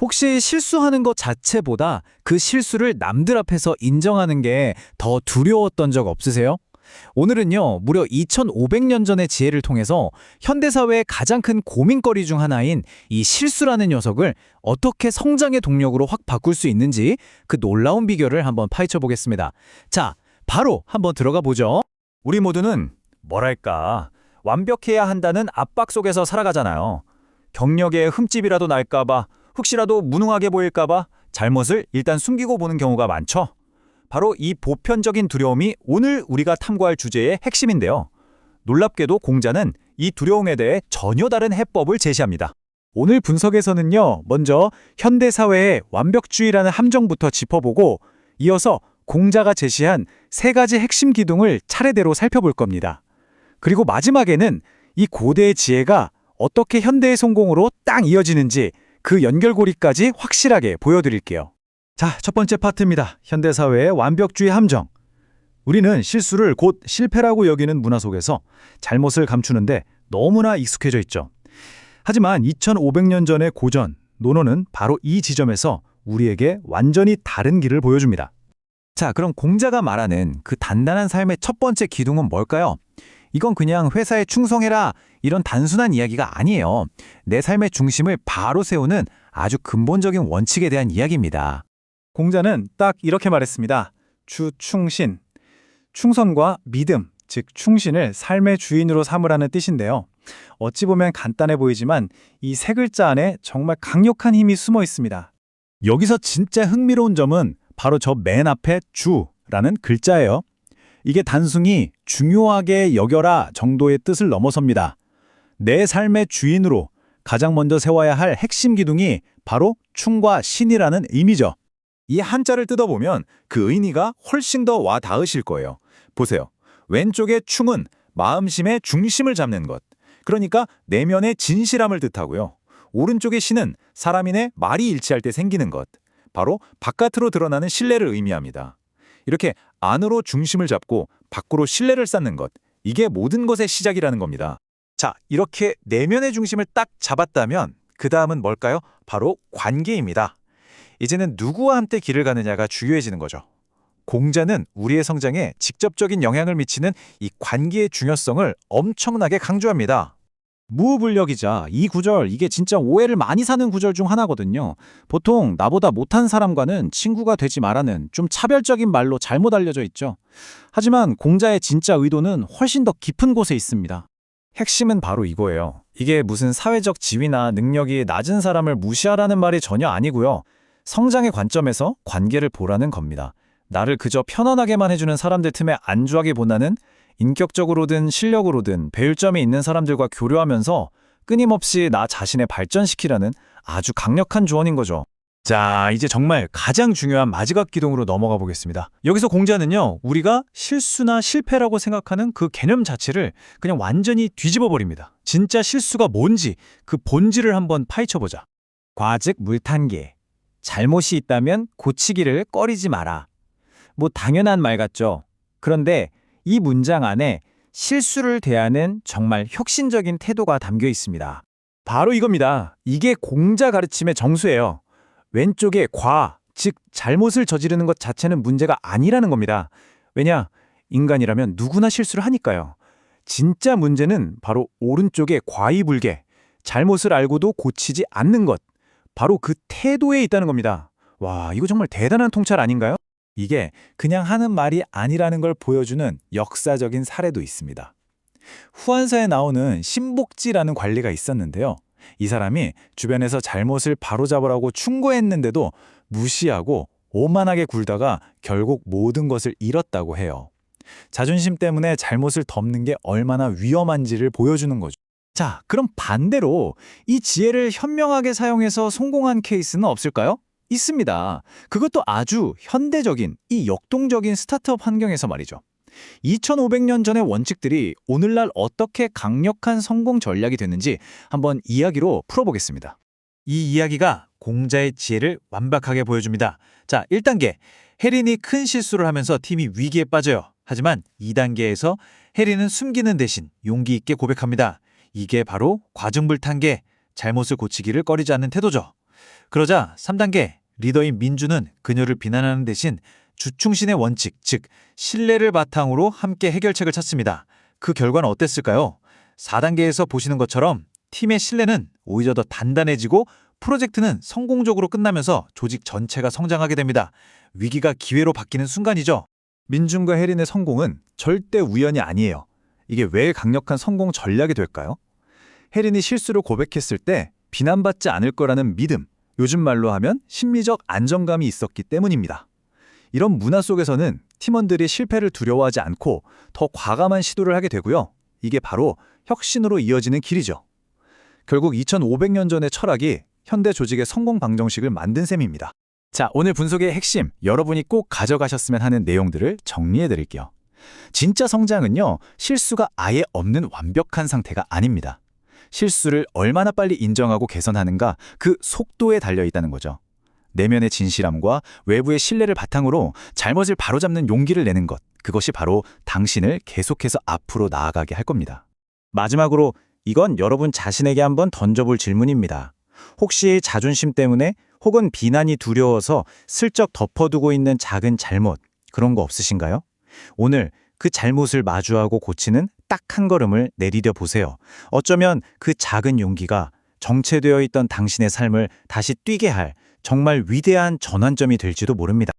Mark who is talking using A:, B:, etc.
A: 혹시 실수하는 것 자체보다 그 실수를 남들 앞에서 인정하는 게 더 두려웠던 적 없으세요? 오늘은요, 무려 2500년 전의 지혜를 통해서 현대사회의 가장 큰 고민거리 중 하나인 이 실수라는 녀석을 어떻게 성장의 동력으로 확 바꿀 수 있는지 그 놀라운 비결을 한번 파헤쳐 보겠습니다. 자, 바로 한번 들어가 보죠.
B: 우리 모두는 뭐랄까 완벽해야 한다는 압박 속에서 살아가잖아요. 경력에 흠집이라도 날까봐, 혹시라도 무능하게 보일까봐 잘못을 일단 숨기고 보는 경우가 많죠. 바로 이 보편적인 두려움이 오늘 우리가 탐구할 주제의 핵심인데요. 놀랍게도 공자는 이 두려움에 대해 전혀 다른 해법을 제시합니다.
A: 오늘 분석에서는요, 먼저 현대사회의 완벽주의라는 함정부터 짚어보고 이어서 공자가 제시한 세 가지 핵심 기둥을 차례대로 살펴볼 겁니다. 그리고 마지막에는 이 고대의 지혜가 어떻게 현대의 성공으로 딱 이어지는지 그 연결고리까지 확실하게 보여드릴게요. 자, 첫 번째 파트입니다. 현대사회의 완벽주의 함정. 우리는 실수를 곧 실패라고 여기는 문화 속에서 잘못을 감추는데 너무나 익숙해져 있죠. 하지만 2500년 전의 고전, 논어는 바로 이 지점에서 우리에게 완전히 다른 길을 보여줍니다. 자, 그럼 공자가 말하는 그 단단한 삶의 첫 번째 기둥은 뭘까요? 이건 그냥 회사에 충성해라 이런 단순한 이야기가 아니에요. 내 삶의 중심을 바로 세우는 아주 근본적인 원칙에 대한 이야기입니다. 공자는 딱 이렇게 말했습니다. 주충신. 충성과 믿음, 즉 충신을 삶의 주인으로 삼으라는 뜻인데요. 어찌 보면 간단해 보이지만 이 세 글자 안에 정말 강력한 힘이 숨어 있습니다. 여기서 진짜 흥미로운 점은 바로 저 맨 앞에 주라는 글자예요. 이게 단순히 중요하게 여겨라 정도의 뜻을 넘어섭니다. 내 삶의 주인으로 가장 먼저 세워야 할 핵심 기둥이 바로 충과 신이라는 의미죠. 이 한자를 뜯어보면 그 의미가 훨씬 더 와 닿으실 거예요. 보세요. 왼쪽의 충은 마음심의 중심을 잡는 것. 그러니까 내면의 진실함을 뜻하고요. 오른쪽의 신은 사람인의 말이 일치할 때 생기는 것. 바로 바깥으로 드러나는 신뢰를 의미합니다. 이렇게 안으로 중심을 잡고 밖으로 신뢰를 쌓는 것. 이게 모든 것의 시작이라는 겁니다. 자, 이렇게 내면의 중심을 딱 잡았다면 그 다음은 뭘까요? 바로 관계입니다. 이제는 누구와 함께 길을 가느냐가 중요해지는 거죠. 공자는 우리의 성장에 직접적인 영향을 미치는 이 관계의 중요성을 엄청나게 강조합니다. 무불력이자 이 구절, 이게 진짜 오해를 많이 사는 구절 중 하나거든요. 보통 나보다 못한 사람과는 친구가 되지 말라는 좀 차별적인 말로 잘못 알려져 있죠. 하지만 공자의 진짜 의도는 훨씬 더 깊은 곳에 있습니다. 핵심은 바로 이거예요. 이게 무슨 사회적 지위나 능력이 낮은 사람을 무시하라는 말이 전혀 아니고요. 성장의 관점에서 관계를 보라는 겁니다. 나를 그저 편안하게만 해주는 사람들 틈에 안주하기보다는 인격적으로든 실력으로든 배울 점이 있는 사람들과 교류하면서 끊임없이 나 자신을 발전시키라는 아주 강력한 조언인 거죠. 자, 이제 정말 가장 중요한 마지막 기둥으로 넘어가 보겠습니다. 여기서 공자는요, 우리가 실수나 실패라고 생각하는 그 개념 자체를 그냥 완전히 뒤집어 버립니다. 진짜 실수가 뭔지 그 본질을 한번 파헤쳐보자. 과즉 물탄개. 잘못이 있다면 고치기를 꺼리지 마라. 뭐 당연한 말 같죠. 그런데 이 문장 안에 실수를 대하는 정말 혁신적인 태도가 담겨 있습니다. 바로 이겁니다. 이게 공자 가르침의 정수예요. 왼쪽에 과, 즉 잘못을 저지르는 것 자체는 문제가 아니라는 겁니다. 왜냐? 인간이라면 누구나 실수를 하니까요. 진짜 문제는 바로 오른쪽에 과이불개, 잘못을 알고도 고치지 않는 것. 바로 그 태도에 있다는 겁니다. 와, 이거 정말 대단한 통찰 아닌가요? 이게 그냥 하는 말이 아니라는 걸 보여주는 역사적인 사례도 있습니다. 후한사에 나오는 신복지라는 관리가 있었는데요. 이 사람이 주변에서 잘못을 바로잡으라고 충고했는데도 무시하고 오만하게 굴다가 결국 모든 것을 잃었다고 해요. 자존심 때문에 잘못을 덮는 게 얼마나 위험한지를 보여주는 거죠. 자, 그럼 반대로 이 지혜를 현명하게 사용해서 성공한 케이스는 없을까요? 있습니다. 그것도 아주 현대적인, 이 역동적인 스타트업 환경에서 말이죠. 2500년 전의 원칙들이 오늘날 어떻게 강력한 성공 전략이 됐는지 한번 이야기로 풀어보겠습니다. 이 이야기가 공자의 지혜를 완벽하게 보여줍니다. 자, 1단계. 해린이 큰 실수를 하면서 팀이 위기에 빠져요. 하지만 2단계에서 해린은 숨기는 대신 용기 있게 고백합니다. 이게 바로 과증불탄개, 잘못을 고치기를 꺼리지 않는 태도죠.
C: 그러자 3단계 리더인 민주는 그녀를 비난하는 대신 주충신의 원칙, 즉 신뢰를 바탕으로 함께 해결책을 찾습니다. 그 결과는 어땠을까요? 4단계에서 보시는 것처럼 팀의 신뢰는 오히려 더 단단해지고 프로젝트는 성공적으로 끝나면서 조직 전체가 성장하게 됩니다. 위기가 기회로 바뀌는 순간이죠.
D: 민준과 혜린의 성공은 절대 우연이 아니에요. 이게 왜 강력한 성공 전략이 될까요? 혜린이 실수를 고백했을 때 비난받지 않을 거라는 믿음, 요즘 말로 하면 심리적 안정감이 있었기 때문입니다. 이런 문화 속에서는 팀원들이 실패를 두려워하지 않고 더 과감한 시도를 하게 되고요. 이게 바로 혁신으로 이어지는 길이죠. 결국 2500년 전의 철학이 현대 조직의 성공 방정식을 만든 셈입니다.
A: 자, 오늘 분석의 핵심, 여러분이 꼭 가져가셨으면 하는 내용들을 정리해 드릴게요. 진짜 성장은요, 실수가 아예 없는 완벽한 상태가 아닙니다. 실수를 얼마나 빨리 인정하고 개선하는가, 그 속도에 달려 있다는 거죠. 내면의 진실함과 외부의 신뢰를 바탕으로 잘못을 바로잡는 용기를 내는 것, 그것이 바로 당신을 계속해서 앞으로 나아가게 할 겁니다. 마지막으로 이건 여러분 자신에게 한번 던져볼 질문입니다. 혹시 자존심 때문에 혹은 비난이 두려워서 슬쩍 덮어두고 있는 작은 잘못, 그런 거 없으신가요? 오늘 그 잘못을 마주하고 고치는 딱 한 걸음을 내디뎌 보세요. 어쩌면 그 작은 용기가 정체되어 있던 당신의 삶을 다시 뛰게 할 정말 위대한 전환점이 될지도 모릅니다.